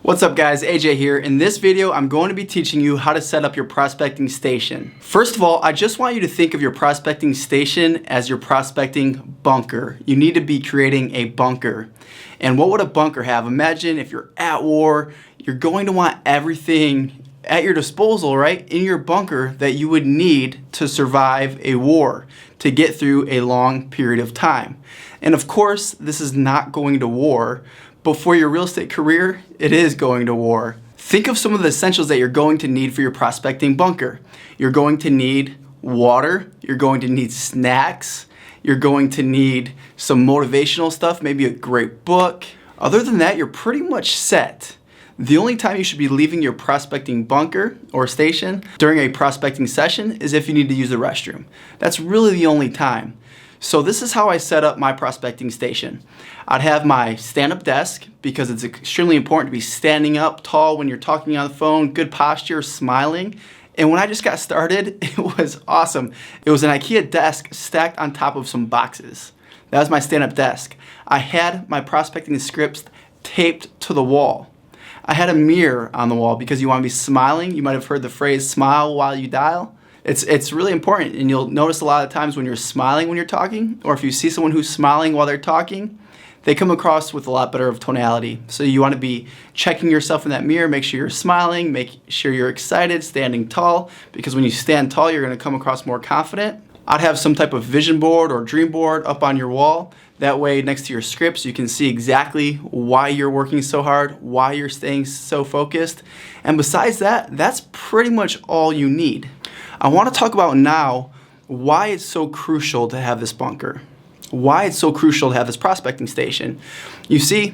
What's up guys, AJ here. In this video, I'm going to be teaching you how to set up your prospecting station. First of all, I just want you to think of your prospecting station as your prospecting bunker. You need to be creating a bunker. And what would a bunker have? Imagine if you're at war, you're going to want everything at your disposal, right? In your bunker that you would need to survive a war, to get through a long period of time. And of course, this is not going to war. But for your real estate career, it is going to war. Think of some of the essentials that you're going to need for your prospecting bunker. You're going to need water, you're going to need snacks, you're going to need some motivational stuff, maybe a great book. Other than that, you're pretty much set. The only time you should be leaving your prospecting bunker or station during a prospecting session is if you need to use the restroom. That's really the only time. So this is how I set up my prospecting station. I'd have my stand-up desk because it's extremely important to be standing up tall when you're talking on the phone, good posture, smiling. And when I just got started, it was awesome. It was an IKEA desk stacked on top of some boxes. That was my stand-up desk. I had my prospecting scripts taped to the wall. I had a mirror on the wall because you want to be smiling. You might have heard the phrase, smile while you dial. It's really important, and you'll notice a lot of times when you're smiling when you're talking, or if you see someone who's smiling while they're talking, they come across with a lot better of tonality. So you want to be checking yourself in that mirror, make sure you're smiling, make sure you're excited, standing tall, because when you stand tall, you're going to come across more confident. I'd have some type of vision board or dream board up on your wall. That way, next to your scripts, you can see exactly why you're working so hard, why you're staying so focused. And besides that, that's pretty much all you need. I want to talk about now why it's so crucial to have this bunker. Why it's so crucial to have this prospecting station. You see,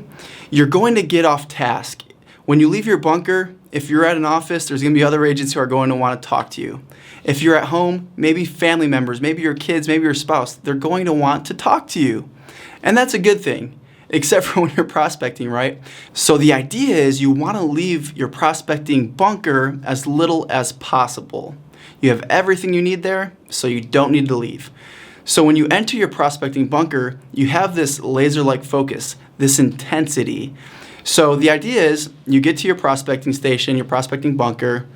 you're going to get off task. When you leave your bunker, if you're at an office, there's going to be other agents who are going to want to talk to you. If you're at home, maybe family members, maybe your kids, maybe your spouse, they're going to want to talk to you. And that's a good thing, except for when you're prospecting, right? So the idea is you want to leave your prospecting bunker as little as possible. You have everything you need there, so you don't need to leave. So when you enter your prospecting bunker, you have this laser-like focus, this intensity. So the idea is you get to your prospecting station, your prospecting bunker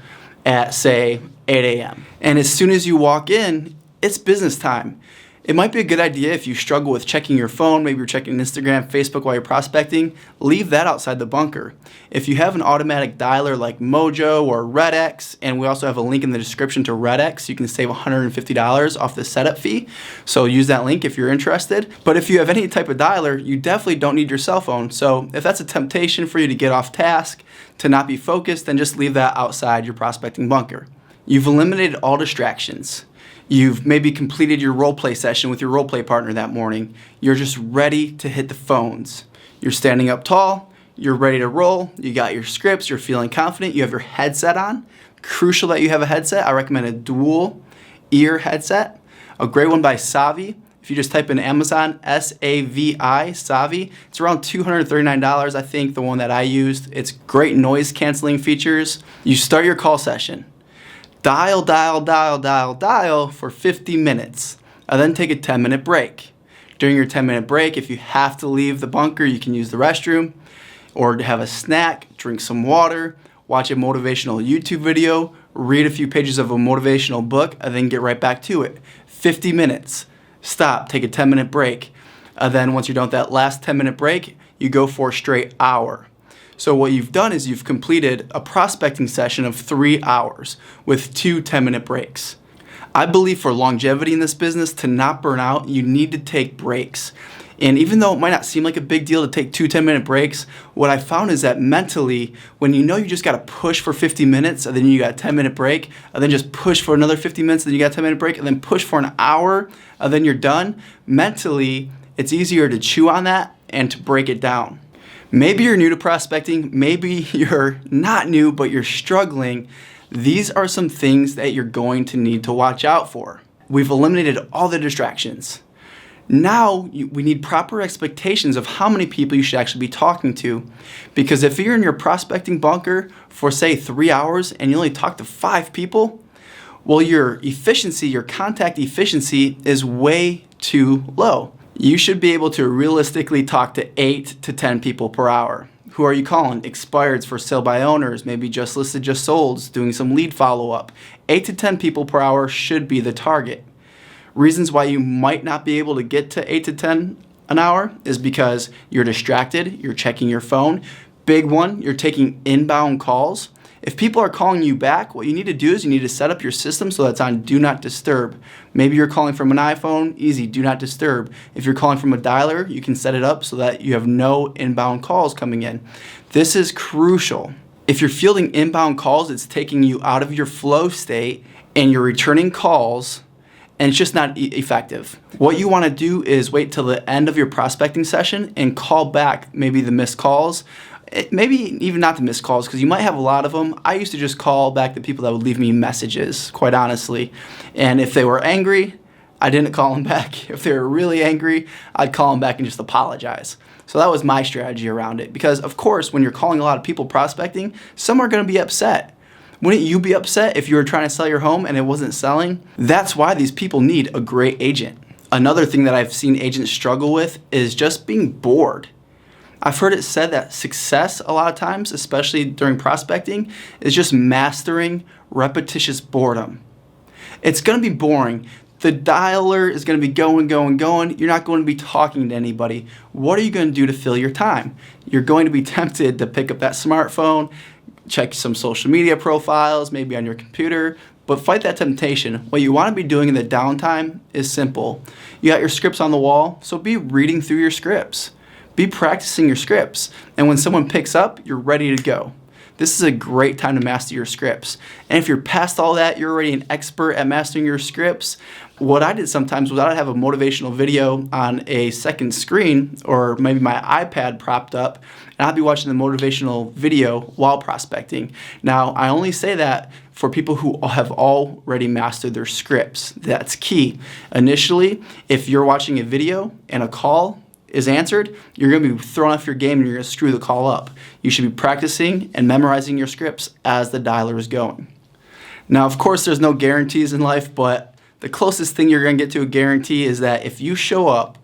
at, say, 8 a.m. And as soon as you walk in, it's business time. It might be a good idea if you struggle with checking your phone, maybe you're checking Instagram, Facebook while you're prospecting, leave that outside the bunker. If you have an automatic dialer like Mojo or RedX, and we also have a link in the description to RedX, you can save $150 off the setup fee. So use that link if you're interested. But if you have any type of dialer, you definitely don't need your cell phone. So if that's a temptation for you to get off task, to not be focused, then just leave that outside your prospecting bunker. You've eliminated all distractions. You've maybe completed your role play session with your role play partner that morning. You're just ready to hit the phones. You're standing up tall, you're ready to roll, you got your scripts, you're feeling confident, you have your headset on. Crucial that you have a headset. I recommend a dual ear headset. A great one by Savi. If you just type in Amazon, S-A-V-I, Savi, it's around $239, I think, the one that I used. It's great noise canceling features. You start your call session. Dial, dial, dial, dial, dial for 50 minutes. And then take a 10-minute break. During your 10-minute break, if you have to leave the bunker, you can use the restroom or have a snack, drink some water, watch a motivational YouTube video, read a few pages of a motivational book, and then get right back to it. 50 minutes. Stop, take a 10-minute break. And then once you're done with that last 10-minute break, you go for a straight hour. So what you've done is you've completed a prospecting session of 3 hours with 2 10-minute breaks. I believe for longevity in this business, to not burn out, you need to take breaks. And even though it might not seem like a big deal to take 2 10-minute breaks, what I found is that mentally, when you know you just got to push for 50 minutes, and then you got a 10-minute break, and then just push for another 50 minutes, and then you got a 10-minute break, and then push for an hour, and then you're done, mentally, it's easier to chew on that and to break it down. Maybe you're new to prospecting, maybe you're not new, but you're struggling. These are some things that you're going to need to watch out for. We've eliminated all the distractions. Now we need proper expectations of how many people you should actually be talking to. Because if you're in your prospecting bunker for, say, 3 hours and you only talk to 5 people, well, your efficiency, your contact efficiency is way too low. You should be able to realistically talk to 8 to 10 people per hour Who are you calling? Expireds, for sale by owners, maybe just listed, just solds, doing some lead follow-up. 8 to 10 people per hour should be the target. Reasons why you might not be able to get to 8 to 10 an hour is because you're distracted, you're checking your phone. Big one, you're taking inbound calls. If people are calling you back, what you need to do is you need to set up your system so that's on Do Not Disturb. Maybe you're calling from an iPhone, easy, Do Not Disturb. If you're calling from a dialer, you can set it up so that you have no inbound calls coming in. This is crucial. If you're fielding inbound calls, it's taking you out of your flow state and you're returning calls, and it's just not effective. What you want to do is wait till the end of your prospecting session and call back maybe the missed calls. Maybe even not the missed calls, because you might have a lot of them. I used to just call back the people that would leave me messages, quite honestly. And if they were angry, I didn't call them back. If they were really angry, I'd call them back and just apologize. So that was my strategy around it. Because of course, when you're calling a lot of people prospecting, some are going to be upset. Wouldn't you be upset if you were trying to sell your home and it wasn't selling? That's why these people need a great agent. Another thing that I've seen agents struggle with is just being bored. I've heard it said that success a lot of times, especially during prospecting, is just mastering repetitious boredom. It's going to be boring. The dialer is going to be going. You're not going to be talking to anybody. What are you going to do to fill your time? You're going to be tempted to pick up that smartphone, check some social media profiles, maybe on your computer, but fight that temptation. What you want to be doing in the downtime is simple. You got your scripts on the wall, so be reading through your scripts. Be practicing your scripts, and when someone picks up, you're ready to go. This is a great time to master your scripts. And if you're past all that, you're already an expert at mastering your scripts. What I did sometimes was I'd have a motivational video on a second screen, or maybe my iPad propped up, and I'd be watching the motivational video while prospecting. Now, I only say that for people who have already mastered their scripts. That's key. Initially, if you're watching a video and a call is answered, you're going to be thrown off your game and you're going to screw the call up. You should be practicing and memorizing your scripts as the dialer is going. Now, of course, there's no guarantees in life, but the closest thing you're going to get to a guarantee is that if you show up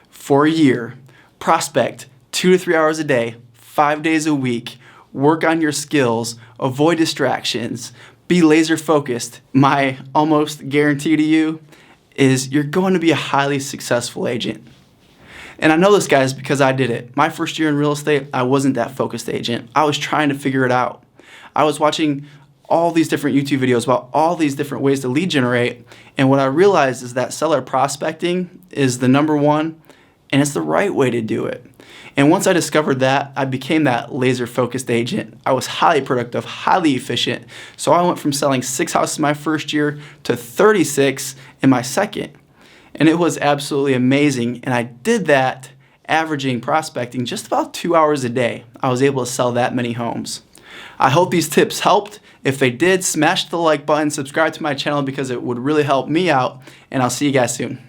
for a year, prospect 2 to 3 hours a day, 5 days a week, work on your skills, avoid distractions, be laser focused, my almost guarantee to you is you're going to be a highly successful agent. And I know this, guys, because I did it. My first year in real estate, I wasn't that focused agent. I was trying to figure it out. I was watching all these different YouTube videos about all these different ways to lead generate. And what I realized is that seller prospecting is the number one, and it's the right way to do it. And once I discovered that, I became that laser focused agent. I was highly productive, highly efficient. So I went from selling 6 houses my first year to 36 in my second. And it was absolutely amazing. And I did that averaging prospecting just about 2 hours a day. I was able to sell that many homes. I hope these tips helped. If they did, smash the like button, subscribe to my channel because it would really help me out. And I'll see you guys soon.